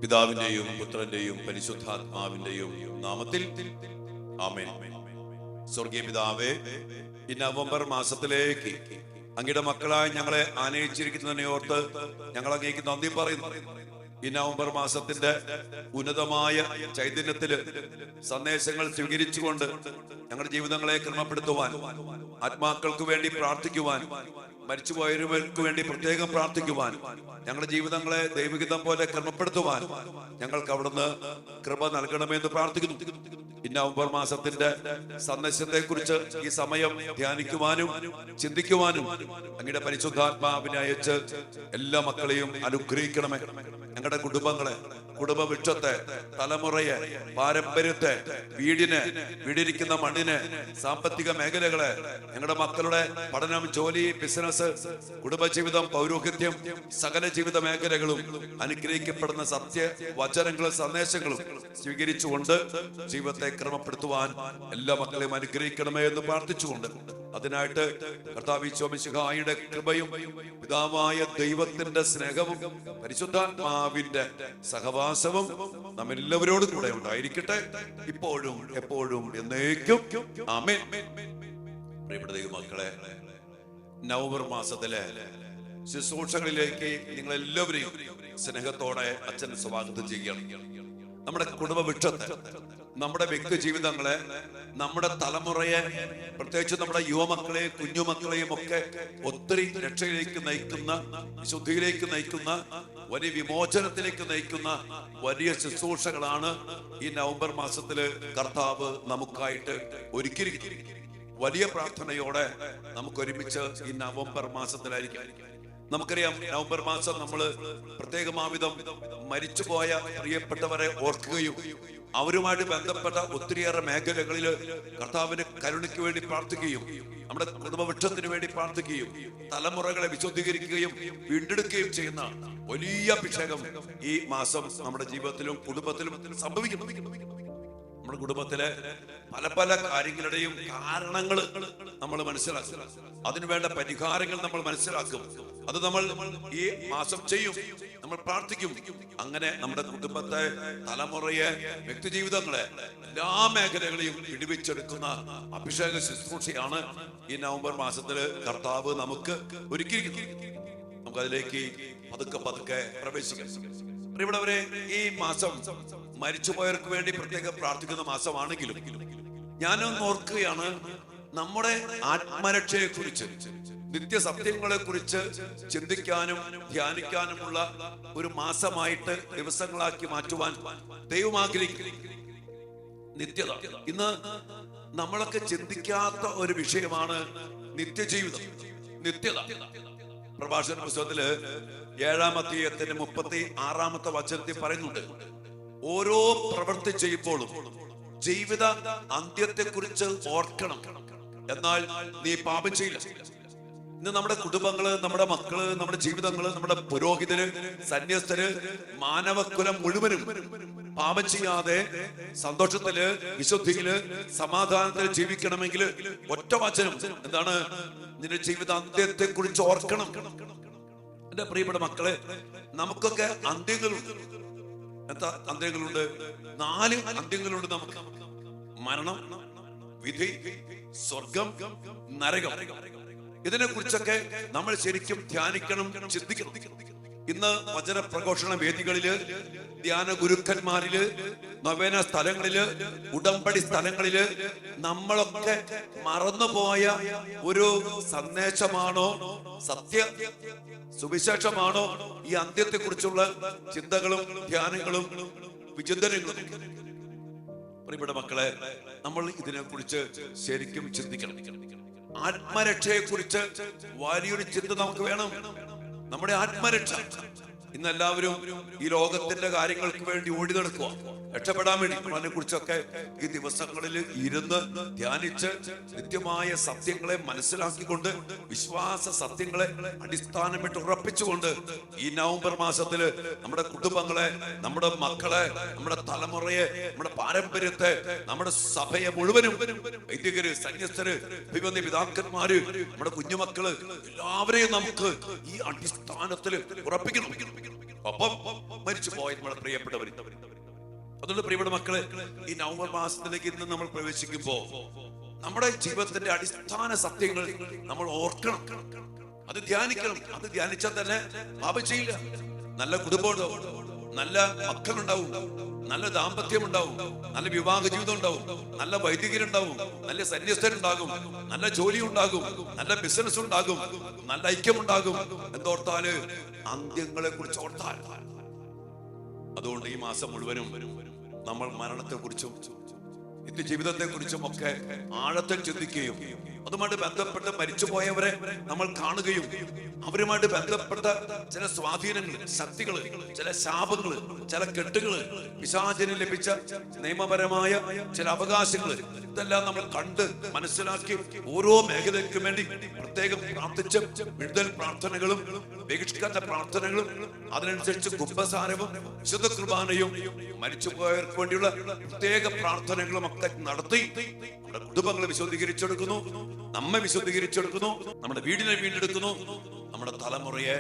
പിതാവിന്റെയും പുത്രന്റെയും പരിശുദ്ധാത്മാവിന്റെയും നാമത്തിൽ ആമേൻ. സ്വർഗീയ പിതാവേ, ഈ നവംബർ മാസത്തിലേക്ക് അങ്ങയുടെ മക്കളായി ഞങ്ങളെ ആനയിച്ചിരിക്കുന്നതിനെ ഓർത്ത് ഞങ്ങൾ അങ്ങേക്ക് നന്ദി പറയുന്നു. ഈ നവംബർ മാസത്തിന്റെ ഉന്നതമായ ചൈതന്യത്തില് സന്ദേശങ്ങൾ സ്വീകരിച്ചുകൊണ്ട് ഞങ്ങളുടെ ജീവിതങ്ങളെ ക്രമപ്പെടുത്തുവാൻ, ആത്മാക്കൾക്ക് വേണ്ടി പ്രാർത്ഥിക്കുവാൻ, മരിച്ചുപോയവർക്ക് വേണ്ടി പ്രത്യേകം പ്രാർത്ഥിക്കുവാൻ, ഞങ്ങളുടെ ജീവിതങ്ങളെ ദൈവഹിതം പോലെ ക്രമപ്പെടുത്തുവാൻ ഞങ്ങൾക്ക് അവിടുന്ന് കൃപ നൽകണമെന്ന് പ്രാർത്ഥിക്കുന്നു. ഈ നവംബർ മാസത്തിന്റെ സന്ദേശത്തെ കുറിച്ച് ഈ സമയം ധ്യാനിക്കുവാനും ചിന്തിക്കുവാനും അങ്ങയുടെ പരിശുദ്ധാത്മാവിനെ അയച്ച് എല്ലാ മക്കളെയും അനുഗ്രഹിക്കണമേ. ഞങ്ങളുടെ കുടുംബങ്ങളെ, കുടുംബവൃക്ഷത്തെ, തലമുറയെ, പാരമ്പര്യത്തെ, വീടിനെ, വീടിരിക്കുന്ന മണ്ണിനെ, സാമ്പത്തിക മേഖലകളെ, ഞങ്ങളുടെ മക്കളുടെ പഠനം, ജോലി, ബിസിനസ്, കുടുംബജീവിതം, പൗരോഹിത്യം, സകല ജീവിത മേഖലകളും അനുഗ്രഹിക്കപ്പെടുന്ന സത്യ വചനങ്ങളും സന്ദേശങ്ങളും സ്വീകരിച്ചുകൊണ്ട് ജീവിതത്തെ ക്രമപ്പെടുത്തുവാൻ എല്ലാ മക്കളെയും അനുഗ്രഹിക്കണമേ എന്ന് പ്രാർത്ഥിച്ചുകൊണ്ട്, അതിനായിട്ട് കർത്താവ് ഈശോ മിശിഹായുടെ കൃപയും പിതാവായ ദൈവത്തിന്റെ സ്നേഹവും പരിശുദ്ധാത്മാവിന്റെ സഹവാസവും നമ്മെല്ലാവരോടും കൂടെ ഉണ്ടായിരിക്കട്ടെ, ഇപ്പോഴും എപ്പോഴും എന്നേക്കും ആമേൻ. പ്രിയപ്പെട്ട ദൈവമക്കളെ, നവംബർ മാസത്തിലെ ശുശ്രൂഷകളിലേക്ക് നിങ്ങൾ എല്ലാവരെയും സ്നേഹത്തോടെ അച്ഛൻ സ്വാഗതം ചെയ്യുകയാണ്. നമ്മുടെ കുടുംബ വൃക്ഷത്തെ, നമ്മുടെ വ്യക്തി ജീവിതങ്ങളെ, നമ്മുടെ തലമുറയെ, പ്രത്യേകിച്ച് നമ്മുടെ യുവമക്കളെ, കുഞ്ഞുമക്കളെയും ഒക്കെ ഒത്തിരി രക്ഷയിലേക്ക് നയിക്കുന്ന, വിശുദ്ധിയിലേക്ക് നയിക്കുന്ന, വലിയ വിമോചനത്തിലേക്ക് നയിക്കുന്ന വലിയ ശുശ്രൂഷകളാണ് ഈ നവംബർ മാസത്തില് കർത്താവ് നമുക്കായിട്ട് ഒരുക്കിയിരിക്കുന്നത്. വലിയ പ്രാർത്ഥനയോടെ നമുക്ക് ഒരുമിച്ച് ഈ നവംബർ മാസത്തിലായിരിക്കും. നമുക്കറിയാം, നവംബർ മാസം നമ്മൾ പ്രത്യേകമാവിധം മരിച്ചുപോയ പ്രിയപ്പെട്ടവരെ ഓർക്കുകയും അവരുമായിട്ട് ബന്ധപ്പെട്ട ഒത്തിരിയേറെ മേഖലകളിൽ കർത്താവിന് കരുണയ്ക്ക് വേണ്ടി പ്രാർത്ഥിക്കുകയും, നമ്മുടെ കുടുംബവൃക്ഷത്തിന് വേണ്ടി പ്രാർത്ഥിക്കുകയും, തലമുറകളെ വിശുദ്ധീകരിക്കുകയും വീണ്ടെടുക്കുകയും ചെയ്യുന്ന വലിയ അഭിഷേകം ഈ മാസം നമ്മുടെ ജീവിതത്തിലും കുടുംബത്തിലും സംഭവിക്കുന്നു. നമ്മുടെ കുടുംബത്തിലെ പല പല കാര്യങ്ങളുടെയും കാരണങ്ങൾ നമ്മൾ മനസ്സിലാക്കും, അതിനുവേണ്ട പരിഹാരങ്ങൾ നമ്മൾ മനസ്സിലാക്കും. അത് നമ്മൾ ഈ മാസം ചെയ്യും, നമ്മൾ പ്രാർത്ഥിക്കും. അങ്ങനെ നമ്മുടെ കുടുംബത്തെ, തലമുറയെ, വ്യക്തിജീവിതങ്ങളെ, എല്ലാ മേഖലകളെയും വിടുവിച്ചെടുക്കുന്ന അഭിഷേക ശുശ്രൂഷയാണ് ഈ നവംബർ മാസത്തില് കർത്താവ് നമുക്ക് ഒരുക്കിയിരിക്കുന്നത്. നമുക്കതിലേക്ക് പതുക്കെ പതുക്കെ പ്രവേശിക്കാം. പ്രിയപ്പെട്ടവരെ, ഈ മാസം മരിച്ചുപോയവർക്ക് വേണ്ടി പ്രത്യേകം പ്രാർത്ഥിക്കുന്ന മാസമാണെങ്കിലും ഞാനൊന്ന് ഓർക്കുകയാണ്, നമ്മുടെ ആത്മരക്ഷയെ കുറിച്ച്, നിത്യസത്യങ്ങളെ കുറിച്ച് ചിന്തിക്കാനും ധ്യാനിക്കാനുമുള്ള ഒരു മാസമായിട്ട് ദിവസങ്ങളാക്കി മാറ്റുവാൻ ദൈവം ആഗ്രഹിക്കുന്നു. നിത്യത ഇന്ന് നമ്മളൊക്കെ ചിന്തിക്കാത്ത ഒരു വിഷയമാണ് നിത്യജീവിതം, നിത്യത. പ്രഭാഷണ പുസ്തകത്തില് 7-ാം അധ്യായത്തിന്റെ 36-ാമത്തെ വചനത്തിൽ പറയുന്നുണ്ട്, ഓരോ പ്രവൃത്തി ചെയ്യുമ്പോഴും ജീവിത അന്ത്യത്തെ കുറിച്ച് ഓർക്കണം, എന്നാൽ നീ പാപം ചെയ്യില്ല. ഇന്ന് നമ്മുടെ കുടുംബങ്ങള്, നമ്മുടെ മക്കള്, നമ്മുടെ ജീവിതങ്ങള്, നമ്മുടെ പുരോഹിതര്, സന്യസ്തര്, മാനവകുലം മുഴുവനും പാപം ചെയ്യാതെ സന്തോഷത്തില്, വിശുദ്ധിയില്, സമാധാനത്തിൽ ജീവിക്കണമെങ്കിൽ ഒറ്റ വചനം എന്താണ്? നിന്റെ ജീവിത അന്ത്യത്തെ കുറിച്ച് ഓർക്കണം. എന്റെ പ്രിയപ്പെട്ട മക്കളെ, നമുക്കൊക്കെ അന്ത്യങ്ങളുണ്ട്. എന്താ അന്ത്യങ്ങളുണ്ട്? 4 അന്ത്യങ്ങളുണ്ട് നമുക്ക്: മരണം, വിധി, സ്വർഗം, നരകം. ഇതിനെ കുറിച്ചൊക്കെ നമ്മൾ ശരിക്കും ധ്യാനിക്കണം, ചിന്തിക്കണം. ഇന്ന് വചന പ്രഘോഷണ വേദികളില്, ധ്യാന ഗുരുക്കന്മാരില്, നവേന സ്ഥലങ്ങളില്, ഉടമ്പടി സ്ഥലങ്ങളില് നമ്മളൊക്കെ മറന്നുപോയ ഒരു സന്ദേശമാണോ, സത്യ സുവിശേഷമാണോ ഈ അന്ത്യത്തെ കുറിച്ചുള്ള ചിന്തകളും ധ്യാനങ്ങളും വിചിന്തനങ്ങളും? പ്രിയപ്പെട്ട മക്കളെ, നമ്മൾ ഇതിനെ കുറിച്ച് ശരിക്കും ചിന്തിക്കണം. ആത്മരക്ഷയെ കുറിച്ച് വലിയൊരു ചിന്ത നമുക്ക് വേണം. നമ്മുടെ ആത്മരക്ഷ. ഇന്നെല്ലാവരും ഈ ലോകത്തിന്റെ കാര്യങ്ങൾക്ക് വേണ്ടി ഓടി നടക്കുക, രക്ഷപ്പെടാൻ വേണ്ടി. അതിനെ കുറിച്ചൊക്കെ ഈ ദിവസങ്ങളിൽ ഇരുന്ന് ധ്യാനിച്ച് നിത്യമായ സത്യങ്ങളെ മനസ്സിലാക്കിക്കൊണ്ട്, വിശ്വാസ സത്യങ്ങളെ അടിസ്ഥാനമിട്ട് ഉറപ്പിച്ചുകൊണ്ട് ഈ നവംബർ മാസത്തില് നമ്മുടെ കുടുംബങ്ങളെ, നമ്മുടെ മക്കളെ, നമ്മുടെ തലമുറയെ, നമ്മുടെ പാരമ്പര്യത്തെ, നമ്മുടെ സഭയെ മുഴുവനും, വൈദികര്, സന്യസ്തര്, അഭിമന്യ പിതാക്കന്മാര്, നമ്മുടെ കുഞ്ഞുമക്കള്, എല്ലാവരെയും നമുക്ക് ഈ അടിസ്ഥാനത്തിൽ ഉറപ്പിക്കണം. ഒപ്പം മരിച്ചു പോയ നമ്മുടെ പ്രിയപ്പെട്ടവർ. അതുകൊണ്ട് പ്രിയപ്പെട്ട മക്കളെ, ഈ നവംബർ മാസത്തിലേക്ക് ഇന്ന് നമ്മൾ പ്രവേശിക്കുമ്പോ നമ്മുടെ ജീവിതത്തിന്റെ അടിസ്ഥാന സത്യങ്ങൾ നമ്മൾ ഓർക്കണം, അത് ധ്യാനിക്കണം. അത് ധ്യാനിച്ചാൽ തന്നെ പാപം ചെയ്യില്ല. നല്ല കുടുംബം ഉണ്ടാവും, നല്ല മക്കളുണ്ടാവും, നല്ല ദാമ്പത്യം ഉണ്ടാവും, നല്ല വിവാഹ ജീവിതം ഉണ്ടാവും, നല്ല വൈദികരുണ്ടാവും, നല്ല സന്യസ്തരുണ്ടാകും, നല്ല ജോലി ഉണ്ടാകും, നല്ല ബിസിനസ് ഉണ്ടാകും, നല്ല ഐക്യമുണ്ടാകും. എന്തോർത്താല് അന്ത്യങ്ങളെ കുറിച്ച് ഓർത്താൽ. അതുകൊണ്ട് ഈ മാസം മുഴുവനും നമ്മൾ മരണത്തെ കുറിച്ചും നിത്യജീവിതത്തെ കുറിച്ചും ഒക്കെ ആഴത്തിൽ ചിന്തിക്കുകയും അതുമായിട്ട് ബന്ധപ്പെട്ട് മരിച്ചുപോയവരെ നമ്മൾ കാണുകയും അവരുമായിട്ട് ബന്ധപ്പെട്ട ചില സ്വാധീനങ്ങൾ, ശക്തികള്, ചില ശാപങ്ങള്, ചില കെട്ടുകള്, പിശാചിന് ലഭിച്ച നിയമപരമായ ചില അവകാശങ്ങള്, ഇതെല്ലാം നമ്മൾ കണ്ട് മനസ്സിലാക്കി ഓരോ മേഖലയ്ക്കും വേണ്ടി പ്രത്യേകം പ്രാർത്ഥിച്ച് വിടുതൽ പ്രാർത്ഥനകളും ബഹിഷ്കരണ പ്രാർത്ഥനകളും അതിനനുസരിച്ച് കുംഭസാരവും വിശുദ്ധ കുർബാനയും മരിച്ചുപോയവർക്ക് വേണ്ടിയുള്ള പ്രത്യേക പ്രാർത്ഥനകളും ഒക്കെ നടത്തി നമ്മുടെ കുടുംബങ്ങളെ വിശുദ്ധീകരിച്ചെടുക്കുന്നു, നമ്മെ വിശുദ്ധീകരിച്ചെടുക്കുന്നു, നമ്മുടെ വീടിനെ വീണ്ടെടുക്കുന്നു, നമ്മുടെ തലമുറയെ,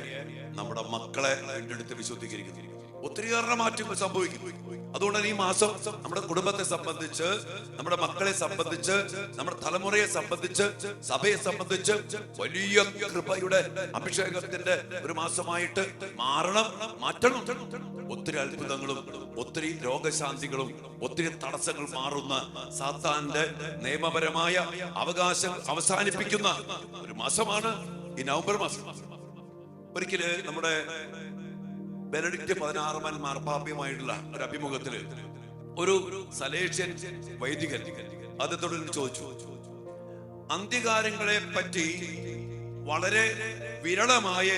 നമ്മുടെ മക്കളെ വീണ്ടെടുത്ത് വിശുദ്ധീകരിക്കുന്നു. ഒത്തിരിയേറെ മാറ്റങ്ങൾ സംഭവിക്കും. അതുകൊണ്ട് ഈ മാസം നമ്മുടെ കുടുംബത്തെ സംബന്ധിച്ച്, നമ്മുടെ മക്കളെ സംബന്ധിച്ച്, നമ്മുടെ തലമുറയെ സംബന്ധിച്ച്, സഭയെ സംബന്ധിച്ച് വലിയ കൃപയുടെ അഭിഷേകത്തിന്റെ ഒരു മാസമായിട്ട് മാറ്റണം. ഒത്തിരി അത്ഭുതങ്ങളും ഒത്തിരി രോഗശാന്തികളും ഒത്തിരി തടസ്സങ്ങൾ മാറുന്ന സാത്താന്റെ നിയമപരമായ അവകാശം അവസാനിപ്പിക്കുന്ന ഒരു മാസമാണ് ഈ നവംബർ മാസം. ഒരിക്കല് നമ്മുടെ ബെനഡിക്റ്റ് 16 മാർപ്പാപ്പയുമായിട്ടുള്ള ഒരു അഭിമുഖത്തില് ഒരു സലേഷ്യൻ വൈദികൻ അദ്ദേഹത്തോട് ചോദിച്ചു, അന്ത്യകാലങ്ങളെ പറ്റി വളരെ വിരളമായ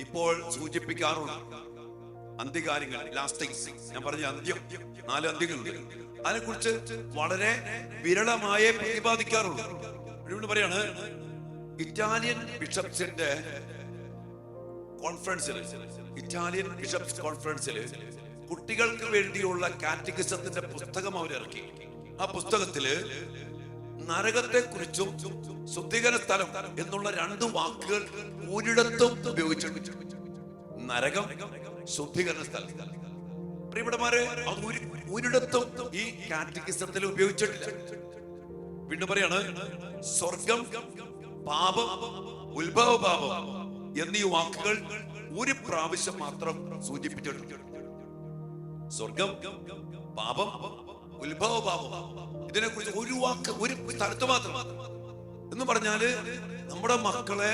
ഇപ്പോൾ സൂചിപ്പിക്കാറുള്ള അന്ത്യകാര്യങ്ങൾ, ലാസ്റ്റിംഗ്, ഞാൻ പറഞ്ഞ അന്ത്യം, 4 അന്ത്യങ്ങളുണ്ട്, അതിനെ കുറിച്ച് വളരെ വിരളമായ പ്രതിപാദിക്കാറുള്ളൂ. ഇവിടെ പറയാണ്, ഇറ്റാലിയൻ ബിഷപ്സിന്റെ ഇറ്റാലിയൻ ബിഷപ്സ് കോൺഫറൻസിൽ കുട്ടികൾക്ക് വേണ്ടിയുള്ള കാറ്റഗിസത്തിന്റെ പുസ്തകം അവരിറക്കി. ആ പുസ്തകത്തില് നരകത്തെ കുറിച്ചും ശുദ്ധീകരണ സ്ഥലം എന്നുള്ള 2 വാക്കുകൾ ഒരിടത്തും ഉപയോഗിച്ചിട്ടുണ്ട്. നരകം, ശുദ്ധീകരണ സ്ഥലം. പ്രിയപ്പെട്ടവരെ, അത് ഒരിടത്തും ഈ കാറ്റഗിസത്തിൽ ഉപയോഗിച്ചിട്ടില്ല. വീണ്ടും പറയാണ്, സ്വർഗം, പാപം, ഉത്ഭവ പാപം എന്നീ വാക്കുകൾ ഒരു പ്രാവശ്യം മാത്രം സൂചിപ്പിച്ചിട്ടുണ്ട്. സ്വർഗം, പാപം, ഉത്ഭവ പാപം, ഇതിനെ കുറിച്ച് ഒരു വാക്ക് ഒരു സ്ഥലത്ത് മാത്രം. എന്ന് പറഞ്ഞാല് നമ്മുടെ മക്കളെ,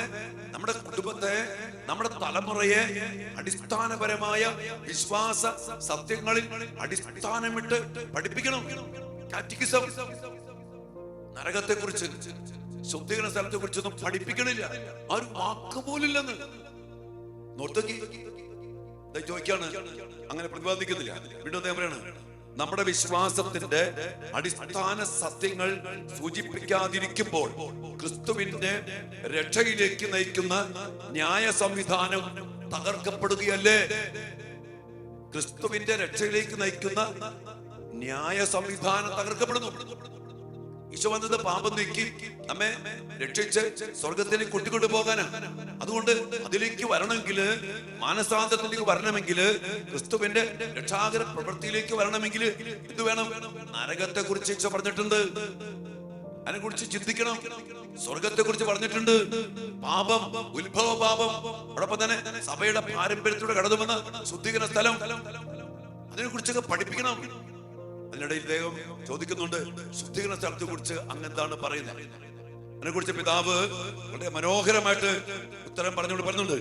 നമ്മുടെ കുടുംബത്തെ, നമ്മുടെ തലമുറയെ അടിസ്ഥാനപരമായ വിശ്വാസ സത്യങ്ങളിൽ അടിസ്ഥാനമിട്ട് പഠിപ്പിക്കണം. കാറ്റഗിസം നരകത്തെ കുറിച്ച്, ശുദ്ധീകരണ സ്ഥലത്തെ കുറിച്ചൊന്നും പഠിപ്പിക്കണില്ല. ആ ഒരു വാക്ക് പോലില്ലെന്ന് നോർത്തക്കി ചോദിക്കാണ്, അങ്ങനെ പ്രതിപാദിക്കുന്നില്ല. വീണ്ടും അദ്ദേഹം പറയാണ്, നമ്മുടെ വിശ്വാസത്തിന്റെ അടിസ്ഥാന സത്യങ്ങൾ സൂചിപ്പിക്കാതിരിക്കുമ്പോൾ ക്രിസ്തുവിന്റെ രക്ഷയിലേക്ക് നയിക്കുന്ന ന്യായ സംവിധാനം തകർക്കപ്പെടുകയല്ലേ? ക്രിസ്തുവിന്റെ രക്ഷയിലേക്ക് നയിക്കുന്ന ന്യായ സംവിധാനം തകർക്കപ്പെടുന്നു. ഈശോ വന്നത് പാപം നീക്കി നമ്മെ രക്ഷിച്ച് സ്വർഗത്തിലേക്ക് കൂട്ടിക്കൊണ്ടു പോകാനാണ്. അതുകൊണ്ട് അതിലേക്ക് വരണമെങ്കിൽ, മാനസാന്തരത്തിലേക്ക് വരണമെങ്കിൽ, ക്രിസ്തുവിന്റെ രക്ഷാകര പ്രവൃത്തിയിലേക്ക് വരണമെങ്കിൽ ഇത് വേണം. നരകത്തെ കുറിച്ച് ഈശോ പറഞ്ഞിട്ടുണ്ട്, അതിനെ കുറിച്ച് ചിന്തിക്കണം. സ്വർഗത്തെ കുറിച്ച് പറഞ്ഞിട്ടുണ്ട്, പാപം, ഉത്ഭവ പാപം, അതോടൊപ്പം തന്നെ സഭയുടെ പാരമ്പര്യത്തിലൂടെ കടന്നു വന്ന ശുദ്ധീകരണ സ്ഥലം, അതിനെ കുറിച്ചൊക്കെ പഠിപ്പിക്കണം. അതിനിടയിൽ ഇദ്ദേഹം ചോദിക്കുന്നുണ്ട്, ശുദ്ധീകരണ സ്ഥലത്തെ കുറിച്ച് അങ്ങെന്താണ് പറയുന്നത്? അതിനെ കുറിച്ച് പിതാവ് വളരെ മനോഹരമായിട്ട് ഉത്തരം പറയുന്നുണ്ട്.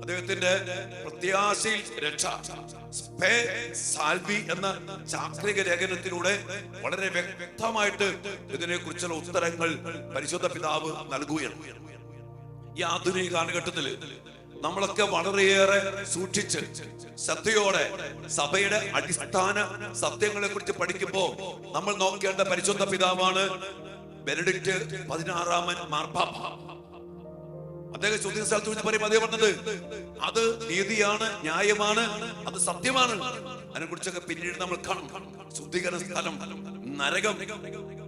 അദ്ദേഹത്തിന്റെ പ്രത്യാശയിൽ രക്ഷ സാൽവി എന്ന ചാക്രിക ലേഖനത്തിലൂടെ വളരെ വ്യക്തമായിട്ട് ഇതിനെ കുറിച്ചുള്ള ഉത്തരങ്ങൾ പരിശുദ്ധ പിതാവ് നൽകുകയാണ്. ഈ ആധുനിക കാലഘട്ടത്തിൽ നമ്മളൊക്കെ വളരെയേറെ സൂക്ഷിച്ച് ശ്രദ്ധയോടെ സഭയുടെ അടിസ്ഥാന സത്യങ്ങളെ കുറിച്ച് പഠിക്കുമ്പോ നമ്മൾ നോക്കേണ്ട പരിശുദ്ധ പിതാവാണ് ബെനഡിക്റ്റ് 16 മാർപ്പാപ്പ. അദ്ദേഹം ശുദ്ധീകരണ സ്ഥലത്ത് കുറിച്ച് പറയുമ്പോൾ അദ്ദേഹം പറഞ്ഞത് അത് നീതിയാണ്, ന്യായമാണ്, അത് സത്യമാണ്. അതിനെ കുറിച്ചൊക്കെ പിന്നീട് നമ്മൾ കാണും. ശുദ്ധീകരണ സ്ഥലം, നരകം,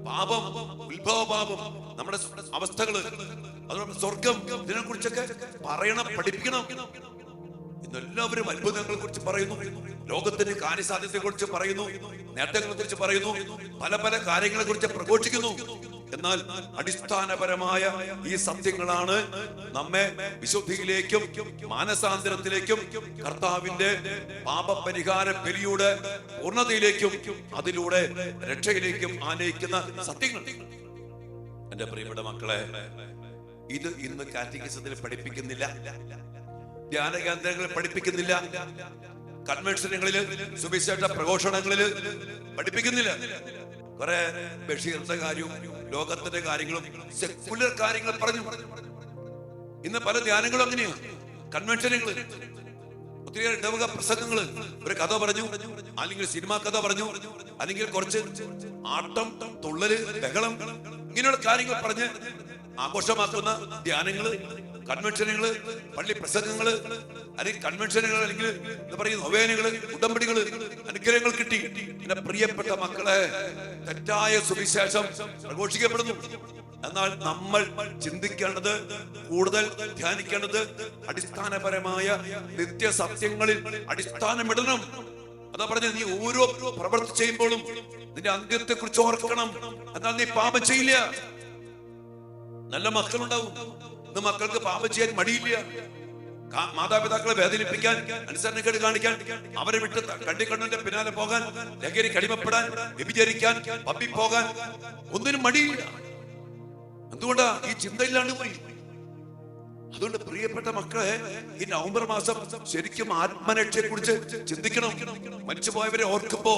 പാപം, ഉത്ഭവ പാപം, നമ്മുടെ അവസ്ഥകള്, അതുപോലെ സ്വർഗം, ഇതിനെ കുറിച്ചൊക്കെ പറയണം, പഠിപ്പിക്കണം. എല്ലാവരും അത്ഭുതങ്ങളെ കുറിച്ച് പറയുന്നു, ലോകത്തിന്റെ കാര്യസാധ്യതയെ കുറിച്ച് പറയുന്നു, നേട്ടങ്ങളെ കുറിച്ച് പറയുന്നു, പല പല കാര്യങ്ങളെ കുറിച്ച് പ്രഘോഷിക്കുന്നു. എന്നാൽ അടിസ്ഥാനപരമായ ഈ സത്യങ്ങളാണ് നമ്മെ വിശുദ്ധിയിലേക്കും മാനസാന്തരത്തിലേക്കും കർത്താവിന്റെ പാപപരിഹാര ബലിയുടെ പൂർണ്ണതയിലേക്കും അതിലൂടെ രക്ഷയിലേക്കും ആനയിക്കുന്ന സത്യങ്ങൾ. എന്റെ പ്രിയപ്പെട്ട മക്കളെ, ഇത് ഇന്ന് കാറ്റഗിസത്തിൽ പഠിപ്പിക്കുന്നില്ല, ധ്യാന കേന്ദ്രങ്ങളിൽ പഠിപ്പിക്കുന്നില്ല, കൺവെൻഷനുകളില് സുവിശേഷ പ്രഘോഷണങ്ങളില് പഠിപ്പിക്കുന്നില്ല. കുറെ ബഷീറിന്റെ കാര്യവും ലോകത്തിന്റെ കാര്യങ്ങളും സെക്കുലർ കാര്യങ്ങൾ പറഞ്ഞു. ഇന്ന് പല ധ്യാനങ്ങളും അങ്ങനെയാണ്, കൺവെൻഷനുകള്, ഒത്തിരി ഇടവക പ്രസംഗങ്ങള്, ഒരു കഥ പറഞ്ഞു, അല്ലെങ്കിൽ സിനിമാ കഥ പറഞ്ഞു, അല്ലെങ്കിൽ കുറച്ച് ആട്ടം, തുള്ളല്, ബഹളം, ഇങ്ങനെയുള്ള കാര്യങ്ങൾ പറഞ്ഞ് ആഘോഷമാക്കുന്ന ധ്യാനങ്ങള്, കൺവെൻഷനുകള്, പള്ളി പ്രസംഗങ്ങള്, അല്ലെങ്കിൽ കൺവെൻഷനുകൾ, അല്ലെങ്കിൽ എന്താ പറയുക, നൊവേനകള്, ഉടമ്പടികള്, അനുഗ്രഹങ്ങൾ കിട്ടി. എന്റെ പ്രിയപ്പെട്ട മക്കളെ, തെറ്റായ സുവിശേഷം പ്രഘോഷിക്കപ്പെടുന്നു. എന്നാൽ നമ്മൾ ചിന്തിക്കേണ്ടത്, കൂടുതൽ ധ്യാനിക്കേണ്ടത് അടിസ്ഥാനപരമായ നിത്യസത്യങ്ങളിൽ അടിസ്ഥാനമിടണം. അതാ പറഞ്ഞത്, നീ ഓരോ പ്രവൃത്തി ചെയ്യുമ്പോഴും നിന്റെ അന്ത്യത്തെ കുറിച്ച് ഓർക്കണം. എന്നാൽ നീ പാപം ചെയ്യില്ല. നല്ല മക്കളുണ്ടാവും, ഇന്ന് മക്കൾക്ക് പാപം ചെയ്യാൻ മടിയില്ല. മാതാപിതാക്കളെ വേദനിപ്പിക്കാൻ, അനുസരണക്കേട് കാണിക്കാൻ, അവരെ വിട്ട് കണ്ണിക്കണ്ണന്റെ പിന്നാലെ പോകാൻ, ലഹരി കടിമപ്പെടാൻ, വ്യഭിചരിക്കാൻ, പപ്പിപ്പോകാൻ ഒന്നിനും മടിയില്ല. എന്തുകൊണ്ടാ? ഈ ചിന്തയില്ലാണ്ട് പോയി. അതുകൊണ്ട് പ്രിയപ്പെട്ട മക്കളെ, ഈ നവംബർ മാസം ശരിക്കും ആത്മരക്ഷയെ കുറിച്ച് ചിന്തിക്കണം. മരിച്ചുപോയവരെ ഓർക്കുമ്പോ,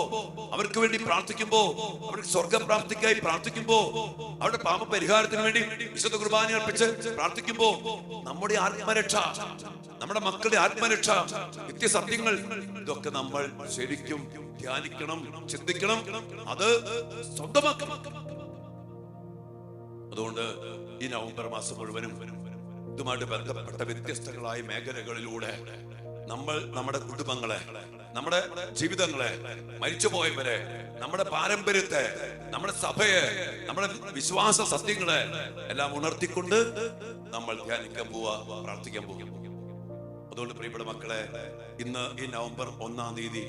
അവർക്ക് വേണ്ടി പ്രാർത്ഥിക്കുമ്പോ, അവർക്ക് സ്വർഗപ്രാപ്തിക്കായി പ്രാർത്ഥിക്കുമ്പോ, അവരുടെ പാപപരിഹാരത്തിന് വേണ്ടി വിശുദ്ധ കുർബാന അർപ്പിച്ച് പ്രാർത്ഥിക്കുമ്പോ, നമ്മുടെ ആത്മരക്ഷ, നമ്മുടെ മക്കളുടെ ആത്മരക്ഷ, നിത്യസത്യങ്ങൾ, ഇതൊക്കെ നമ്മൾ ശരിക്കും ധ്യാനിക്കണം, ചിന്തിക്കണം, അത് സ്വന്തമാക്കണം. അതുകൊണ്ട് ഈ നവംബർ മാസം മുഴുവനും ഇതുമായിട്ട് ബന്ധപ്പെട്ട വ്യത്യസ്തങ്ങളായ മേഖലകളിലൂടെ നമ്മൾ നമ്മുടെ കുടുംബങ്ങളെ, നമ്മുടെ ജീവിതങ്ങളെ, മരിച്ചുപോയവരെ, നമ്മുടെ പാരമ്പര്യത്തെ, നമ്മുടെ സഭയെ, നമ്മുടെ വിശ്വാസ സത്യങ്ങളെ എല്ലാം ഉണർത്തിക്കൊണ്ട് നമ്മൾ ധ്യാനിക്കാൻ പോവാ, പ്രാർത്ഥിക്കാൻ പോകും. അതുകൊണ്ട് പ്രിയപ്പെട്ട മക്കളെ, ഇന്ന് ഈ നവംബർ 1-ാം തീയതി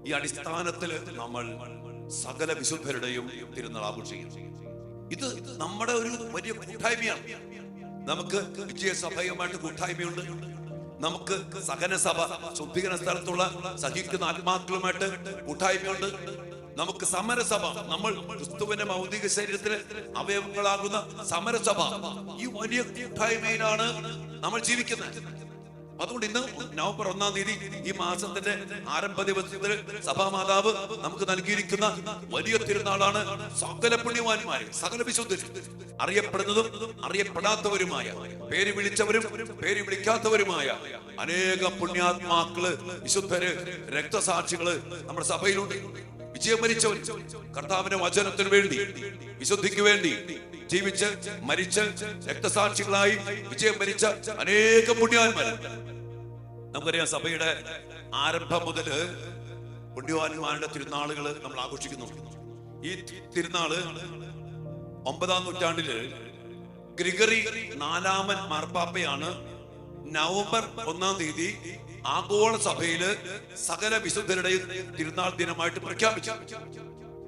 ഈ അടിസ്ഥാനത്തിൽ നമ്മൾ സകല വിശുദ്ധരുടെയും തിരുനാൾ ആഘോഷിക്കും. ഇത് നമ്മുടെ ഒരു വലിയ കൂട്ടായ്മയാണ്. നമുക്ക് വിജയസഭയുമായിട്ട് കൂട്ടായ്മയുണ്ട്, നമുക്ക് സഹനസഭ ശുദ്ധീകരണ സ്ഥലത്തുള്ള സഹിക്കുന്ന ആത്മാക്കളുമായിട്ട് കൂട്ടായ്മയുണ്ട്, നമുക്ക് സമരസഭ, നമ്മൾ ക്രിസ്തുവിന്റെ ഭൗതിക ശരീരത്തിലെ അവയവങ്ങളാകുന്ന സമരസഭ, ഈ വലിയ കൂട്ടായ്മയിലാണ് നമ്മൾ ജീവിക്കുന്നത്. അതുകൊണ്ട് ഇന്ന് നവംബർ 1-ാം തീയതി, ഈ മാസത്തിന്റെ ആരംഭ ദിവസത്തിൽ സഭാമാതാവ് നമുക്ക് നൽകിയിരിക്കുന്ന വലിയ തിരുനാളാണ്. സകല പുണ്യവാന്മാരും, സകല വിശുദ്ധരും, അറിയപ്പെടുന്നതും അറിയപ്പെടാത്തവരുമായ, പേര് വിളിച്ചവരും പേര് വിളിക്കാത്തവരുമായ അനേക പുണ്യാത്മാക്കള്, വിശുദ്ധര്, രക്തസാക്ഷികള് നമ്മുടെ സഭയിലുണ്ട്. വിജയം വരിച്ചവർ, കർത്താവിന്റെ വചനത്തിന് വേണ്ടി, വിശുദ്ധിക്ക് വേണ്ടി ജീവിച്ച് മരിച്ച് രക്തസാക്ഷികളായി വിജയം വരിച്ച അനേക പുണ്യവാന്മാർ. നമുക്കറിയാം, സഭയുടെ ആരംഭം മുതല് പുണ്യവാന്മാരുടെ തിരുനാളുകൾ നമ്മൾ ആഘോഷിക്കുന്നു. ഈ തിരുനാള് 9-ാം നൂറ്റാണ്ടില് ഗ്രിഗറി 4-ാമൻ മാർപ്പാപ്പയാണ് നവംബർ 1-ാം തീയതി ആഗോള സഭയില് സകല വിശുദ്ധരുടെയും തിരുനാൾ ദിനമായിട്ട് പ്രഖ്യാപിച്ചു.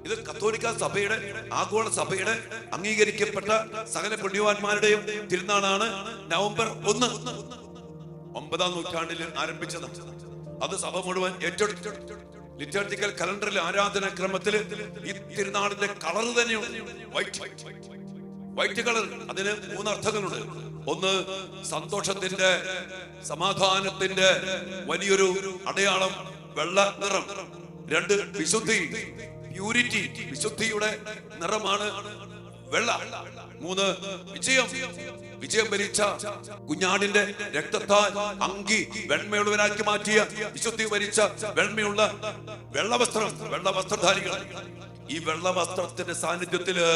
ഇത് കത്തോലിക്ക സഭയുടെ, ആഗോള സഭയുടെ അംഗീകരിക്കപ്പെട്ട സകല പുണ്യവാന്മാരുടെയും തിരുനാളാണ് നവംബർ 1. 9-ാം നൂറ്റാണ്ടിൽ ആരംഭിച്ചത്. അത് സഭ മുഴുവൻ ഏറ്റെടുത്തു. ലിറ്റർജിക്കൽ കലണ്ടറിൽ, ആരാധനാക്രമത്തിൽ ഈ തിരുനാളിന്റെ കളർ തന്നെയുണ്ട്, വൈറ്റ് കളർ. അതിന് 3 അർത്ഥങ്ങളുണ്ട്. ഒന്ന്, സന്തോഷത്തിന്റെ, സമാധാനത്തിന്റെ വലിയൊരു അടയാളം, വെള്ള നിറം. 2, വിശുദ്ധി, പ്യൂരിറ്റി, വിശുദ്ധിയുടെ നിറമാണ് വെള്ള. 3, വിജയം, വിജയം വരിച്ച കുഞ്ഞാടിന്റെ രക്തത്താൽ അങ്കി വെണ്മയുള്ളവനാക്കി മാറ്റിയ, വിശുദ്ധി വരിച്ച വെണ്മയുള്ള വെള്ളവസ്ത്രം, വെള്ളവസ്ത്രധാരികൾ. ഈ വെള്ളവസ്ത്രത്തിന്റെ സാന്നിധ്യത്തില്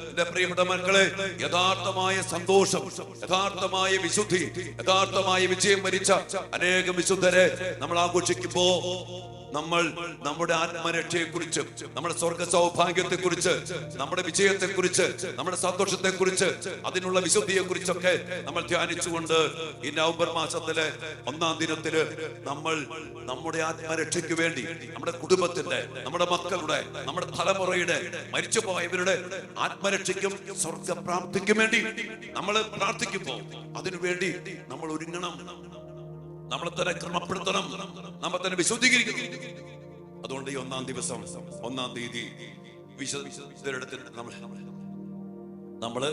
എന്റെ പ്രിയപ്പെട്ട മക്കളെ, യഥാർത്ഥമായ സന്തോഷം, യഥാർത്ഥമായ വിശുദ്ധി, യഥാർത്ഥമായ വിജയം വരിച്ച അനേകം വിശുദ്ധരെ നമ്മൾ ആഘോഷിക്കുമ്പോ നമ്മൾ നമ്മുടെ ആത്മരക്ഷയെക്കുറിച്ച്, നമ്മുടെ സ്വർഗ സൗഭാഗ്യത്തെക്കുറിച്ച്, നമ്മുടെ വിജയത്തെക്കുറിച്ച്, നമ്മുടെ സന്തോഷത്തെക്കുറിച്ച്, അതിനുള്ള വിശുദ്ധിയെക്കുറിച്ചൊക്കെ നമ്മൾ ധ്യാനിച്ചുകൊണ്ട് ഈ നവംബർ മാസത്തിലെ 1-ാം ദിനത്തില് നമ്മൾ നമ്മുടെ ആത്മരക്ഷയ്ക്ക് വേണ്ടി, നമ്മുടെ കുടുംബത്തിന്റെ, നമ്മുടെ മക്കളുടെ, നമ്മുടെ തലമുറയുടെ, മരിച്ചുപോയവരുടെ ആത്മരക്ഷയ്ക്കും സ്വർഗപ്രാപ്തിക്കും വേണ്ടി നമ്മൾ പ്രാർത്ഥിക്കുമ്പോൾ അതിനുവേണ്ടി നമ്മൾ ഒരുങ്ങണം. നമ്മളെ തന്നെ ക്രമപ്പെടുത്തണം, നമ്മളെ തന്നെ വിശുദ്ധീകരിക്കണം. അതുകൊണ്ട് ഈ 1-ാം ദിവസം, 1-ാം തീയതി വിശുദ്ധരുടെ നമ്മള്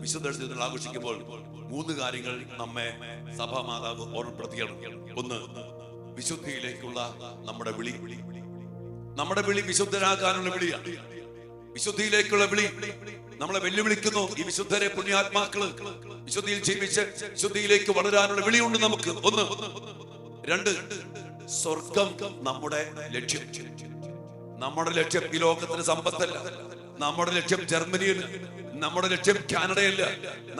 വിശുദ്ധ ആഘോഷിക്കുമ്പോൾ 3 കാര്യങ്ങൾ നമ്മെ സഭാമാതാവ് ഓർമ്മപ്പെടുത്തിയാണ്. ഒന്ന്, വിശുദ്ധിയിലേക്കുള്ള നമ്മുടെ വിളി. നമ്മുടെ വിളി വിശുദ്ധരാകാനുള്ള വിളിയാണ്. വിശുദ്ധിയിലേക്കുള്ള വിളി നമ്മളെ വെല്ലുവിളിക്കുന്നു. ഈ വിശുദ്ധരെ, പുണ്യാത്മാക്കള് വിശുദ്ധിയിൽ ജീവിച്ച് വിശുദ്ധിയിലേക്ക് വളരാനുള്ള വിളിയുണ്ട് നമുക്ക്. 1. 2, സ്വർഗം നമ്മുടെ ലക്ഷ്യം. നമ്മുടെ ലക്ഷ്യം ഈ ലോകത്തിന് സമ്പത്തല്ല. നമ്മുടെ ലക്ഷ്യം ജർമ്മനിയല്ല. നമ്മുടെ ലക്ഷ്യം കാനഡയല്ല.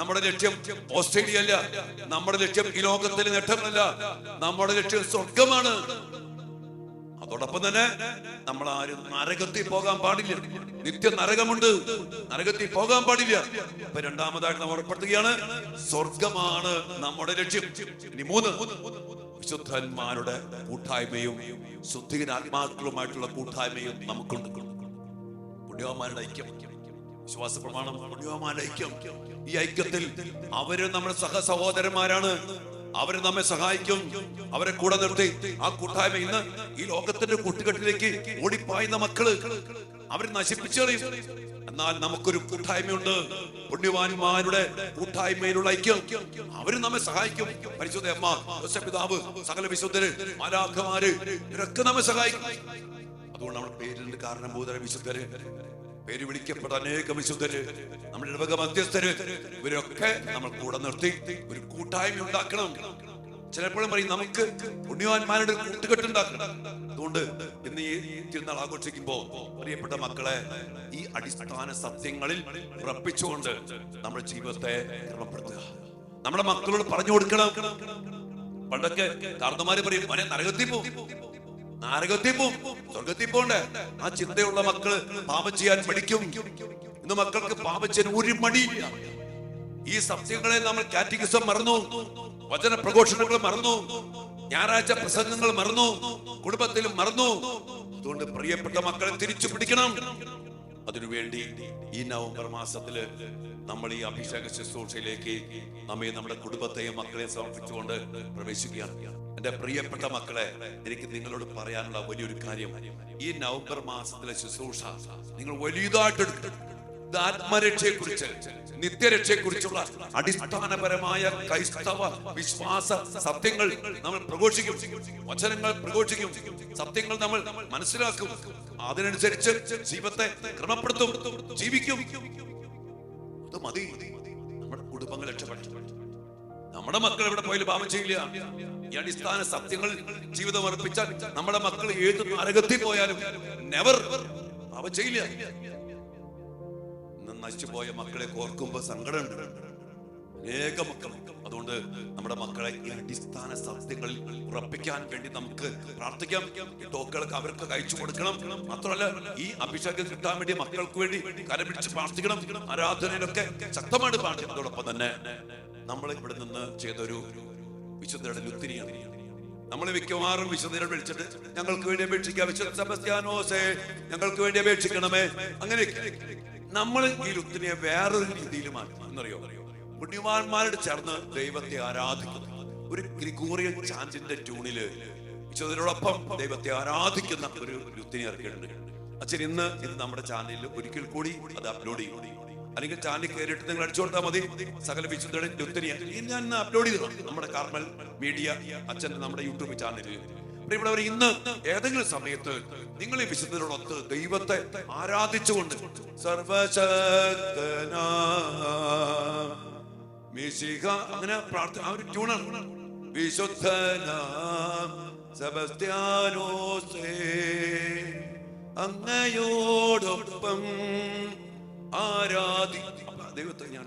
നമ്മുടെ ലക്ഷ്യം ഓസ്ട്രേലിയ അല്ല. നമ്മുടെ ലക്ഷ്യം ഈ ലോകത്തിലെ നേട്ടമല്ല. നമ്മുടെ ലക്ഷ്യം സ്വർഗമാണ്. അതോടൊപ്പം തന്നെ നമ്മൾ ആരും നരകത്തിൽ പോകാൻ പാടില്ല. നിത്യ നരകമുണ്ട്, നരകത്തിൽ പോകാൻ പാടില്ല. അപ്പൊ രണ്ടാമതായിട്ട് നമ്മൾ ഉറപ്പെടുത്തുകയാണ്, സ്വർഗമാണ് നമ്മുടെ ലക്ഷ്യം. ഇനി 3, വിശുദ്ധന്മാരുടെ കൂട്ടായ്മയും ശുദ്ധീകരണാത്മാക്കളുമായിട്ടുള്ള കൂട്ടായ്മയും നമുക്കുണ്ട്. പുണ്യവാന്മാരുടെ ഐക്യം, വിശ്വാസ പ്രമാണം, പുണ്യവാന്മാരുടെ ഐക്യം. ഈ ഐക്യത്തിൽ അവര് നമ്മുടെ സഹസഹോദരന്മാരാണ്. അവര് നമ്മെ സഹായിക്കും. അവരെ കൂടെ നിർത്തി ആ കൂട്ടായ്മ ഇന്ന് ഈ ലോകത്തിന്റെ കൂട്ടുകെട്ടിലേക്ക് ഓടിപ്പായുന്ന മക്കള് അവർ നശിപ്പിച്ചു കളയും. എന്നാൽ നമുക്കൊരു കൂട്ടായ്മയുണ്ട്, പുണ്യവാന്മാരുടെ കൂട്ടായ്മയിലുള്ള ഐക്യം. അവര് നമ്മെ സഹായിക്കും. പരിശുദ്ധ അമ്മ, പിതാവ്, സകല വിശുദ്ധര്, മാലാഖമാര്, ഇവരൊക്കെ നമ്മെ സഹായിക്കും. അതുകൊണ്ട് നമ്മുടെ പേരിന്റെ കാരണഭൂതര വിശുദ്ധര്, പേര് വിളിക്കപ്പെട്ട അനേക വിശുദ്ധര്, നമ്മുടെ ഇടവക മധ്യസ്ഥര്, ഇവരൊക്കെ നമ്മൾ കൂടെ നിർത്തി ഒരു കൂട്ടായ്മ ഉണ്ടാക്കണം. ചിലപ്പോഴും പറയും നമുക്ക് പുണ്യവാന്മാരുടെ കൂട്ടുകെട്ടുണ്ടാക്കണം. അതുകൊണ്ട് ഇന്ന് ഈ തിരുനാൾ ആഘോഷിക്കുമ്പോ പ്രിയപ്പെട്ട മക്കളെ, ഈ അടിസ്ഥാന സത്യങ്ങളിൽ ഉറപ്പിച്ചുകൊണ്ട് നമ്മുടെ ജീവിതത്തെ ക്രമപ്പെടുത്തുക. നമ്മുടെ മക്കളോട് പറഞ്ഞു കൊടുക്കണം. പണ്ടൊക്കെ കാരണന്മാര് പറയും, അവനെ നരകത്തിൽ പോകും, നരകത്തിൽ പോവും, സ്വർഗത്തിൽ പോണ്ടേ. ആ ചിന്തയുള്ള മക്കള് പാപം ചെയ്യാൻ മടിക്കും. ഇന്ന് മക്കൾക്ക് പാപം ചെയ്യാൻ ഒരു മടിയില്ല. ഈ സത്യങ്ങളെ നമ്മൾ കാറ്റഗിസം മറന്നു, വചന പ്രഘോഷണങ്ങൾ മറന്നു, ഞായറാഴ്ച പ്രസംഗങ്ങൾ മറന്നു, കുടുംബത്തിലും മറന്നു. അതുകൊണ്ട് പ്രിയപ്പെട്ട മക്കളെ തിരിച്ചു പിടിക്കണം. അതിനുവേണ്ടി ഈ നവംബർ മാസത്തില് നമ്മൾ ഈ അഭിഷേക ശുശ്രൂഷയിലേക്ക് നമ്മെ, നമ്മുടെ കുടുംബത്തെയും മക്കളെയും സമർപ്പിച്ചുകൊണ്ട് പ്രവേശിക്കുകയാണ്. എന്റെ പ്രിയപ്പെട്ട മക്കളെ, എനിക്ക് നിങ്ങളോട് പറയാനുള്ള വലിയൊരു കാര്യം, ഈ നവംബർ മാസത്തിലെ ശുശ്രൂഷ നിങ്ങൾ വലിയതായിട്ട് എടുക്കണം. ആത്മരക്ഷയെക്കുറിച്ച്, നിത്യരക്ഷയെക്കുറിച്ചുള്ള അടിസ്ഥാനപരമായ ക്രൈസ്തവ വിശ്വാസ സത്യങ്ങൾ നമ്മൾ പ്രഘോഷിക്കും, വചനങ്ങൾ പ്രഘോഷിക്കും, സത്യങ്ങൾ നമ്മൾ മനസ്സിലാക്കും, അതിനനുസരിച്ച് ജീവിതത്തെ ക്രമപ്പെടുത്തും, ജീവിക്കും. അത് മതി. നമ്മുടെ കുടുംബങ്ങൾ രക്ഷപ്പെട്ടു. നമ്മുടെ മക്കൾ എവിടെ പോയാലും പാപം ചെയ്യില്ല. ഈ അടിസ്ഥാന സത്യങ്ങൾ ജീവിതം അർപ്പിച്ചാൽ നമ്മുടെ മക്കൾ ഏത് നരകത്തിൽ പോയാലും നെവർ പാപം ചെയ്യില്ല. നശിച്ചുപോയ മക്കളെ ഓർക്കുമ്പോ സങ്കടമുണ്ട്, അനേക മക്കൾ. അതുകൊണ്ട് നമ്മുടെ മക്കളെ ഈ അടിസ്ഥാന സത്യങ്ങളിൽ ഉറപ്പിക്കാൻ വേണ്ടി നമുക്ക് പ്രാർത്ഥിക്കാം. ഈ ടോക്കുകൾക്ക് അവർക്ക് കഴിച്ചു കൊടുക്കണം. മാത്രമല്ല, ഈ അഭിഷേകം കിട്ടാൻ വേണ്ടി മക്കൾക്ക് വേണ്ടി കരപിടിച്ച് പ്രാർത്ഥിക്കണം. ആരാധനയിലൊക്കെ ശക്തമായിട്ട് പ്രാർത്ഥിക്കണം. അതോടൊപ്പം തന്നെ നമ്മൾ ഇവിടെ നിന്ന് ചെയ്തൊരു വിശുദ്ധരുടെ ലുത്തിനിയാണ്. നമ്മൾ മിക്കവാറും വിശുദ്ധരെ വിളിച്ചിട്ട് ഞങ്ങൾക്ക് വേണ്ടി അപേക്ഷിക്കാം, വിശുദ്ധ സെബസ്ത്യാനോസേ ഞങ്ങൾക്ക് വേണ്ടി അപേക്ഷിക്കണമേ, അങ്ങനെയൊക്കെ. നമ്മൾ ഈ ലുത്തിനിയെ വേറൊരു രീതിയിലുമാണ് എന്നറിയോ, പുണ്യവാന്മാരോട് ചേർന്ന് ദൈവത്തെ ആരാധിക്കുന്നു. ഒരു ഗ്രിഗോറിയൻ ചാന്റിന്റെ ട്യൂണില് വിശുദ്ധരോടൊപ്പം ദൈവത്തെ ആരാധിക്കുന്ന ഒരു ലുത്തിനി ഇറക്കിയിട്ടുണ്ട്. അച്ഛൻ ഇന്ന് നമ്മുടെ ചാനലിൽ ഒരിക്കൽ കൂടി അത് അപ്ലോഡ് ചെയ്യും. അല്ലെങ്കിൽ ചാനൽ കയറിയിട്ട് നിങ്ങൾ അടിച്ചു കൊടുത്താൽ മതി. സകല വിശുദ്ധരുടെ ലുത്തിനിയ ഞാൻ അപ്ലോഡ് ചെയ്തു നമ്മുടെ കാർമൽ മീഡിയ അച്ഛൻ്റെ നമ്മുടെ യൂട്യൂബ് ചാനലിൽ. ഇവിടെ ഇന്ന് ഏതെങ്കിലും സമയത്ത് നിങ്ങൾ ഈ വിശുദ്ധരോടൊത്ത് ദൈവത്തെ ആരാധിച്ചുകൊണ്ട് സർവശക്തന മിശിഹ അങ്ങനെ പ്രാർത്ഥന, ആ ഒരു ട്യൂണാണ്. വിശുദ്ധനാം സെബസ്ത്യാനോസേ അങ്ങയോടൊപ്പം ദൈവത്തെ ഞാൻ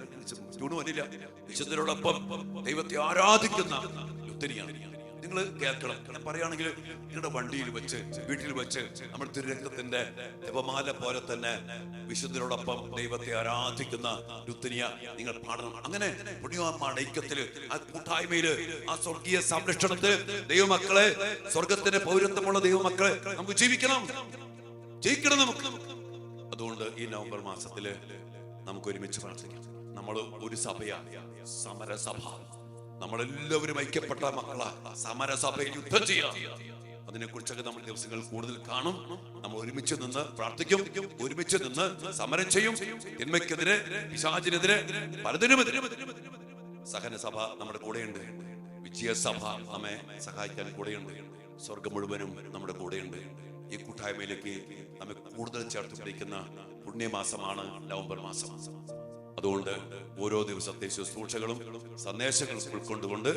ട്യൂണ് വന്നില്ല. വിശുദ്ധരോടൊപ്പം ദൈവത്തെ ആരാധിക്കുന്ന ലുത്തിനിയാണ്. നിങ്ങൾ കേൾക്കണം. ഞാൻ പറയുകയാണെങ്കിൽ നിങ്ങളുടെ വണ്ടിയിൽ വെച്ച്, വീട്ടിൽ വെച്ച് നമ്മൾ തിരുരക്തത്തിന്റെ ജപമാല പോലെ തന്നെ വിശുദ്ധരോടൊപ്പം ദൈവത്തെ ആരാധിക്കുന്ന രുത്തിനിയ നിങ്ങൾ പാടണം. അങ്ങനെ പുണ്യവാന്മാരുടെ ഐക്യത്തില്, ആ കൂട്ടായ്മയില്, ആ സ്വർഗീയ സംരക്ഷണത്തിൽ ദൈവമക്കളെ, സ്വർഗത്തിന്റെ പൗരത്വമുള്ള ദൈവമക്കളെ നമുക്ക് ജയിക്കണം നമുക്ക്. അതുകൊണ്ട് ഈ നവംബർ മാസത്തില് നമുക്ക് ഒരുമിച്ച് പ്രാർത്ഥിക്കാം. നമ്മൾ ഒരു സഭയാണ്, സമരസഭ. നമ്മളെല്ലാവരും ഐക്യപ്പെട്ട മക്കളാ. സമരസഭയിൽ യുദ്ധം ചെയ്യാം. അതിനെ കുറിച്ചൊക്കെ നമ്മൾ ദിവസങ്ങൾ കൂടുതൽ കാണും. നമ്മൾ ഒരുമിച്ച് നിന്ന് പ്രാർത്ഥിക്കും, ഒരുമിച്ച് നിന്ന് സമരം ചെയ്യും. തിന്മയ്ക്കെതിരെ, പിശാചിനെതിരെ, പലതിനുമെതിരെ. സഹനസഭ നമ്മുടെ കൂടെയുണ്ട്. വിജയസഭ നമ്മെ സഹായിക്കാൻ കൂടെയുണ്ട്. സ്വർഗം മുഴുവനും നമ്മുടെ കൂടെയുണ്ട്. ഈ കൂട്ടായ്മയിലേക്ക് നമ്മെ കൂടുതൽ ചേർത്ത് പിടിക്കുന്ന പുണ്യമാസമാണ് നവംബർ മാസം. അതുകൊണ്ട് ഓരോ ദിവസത്തെ ശുശ്രൂഷകളും സന്ദേശങ്ങളും ഉൾക്കൊണ്ടുകൊണ്ട്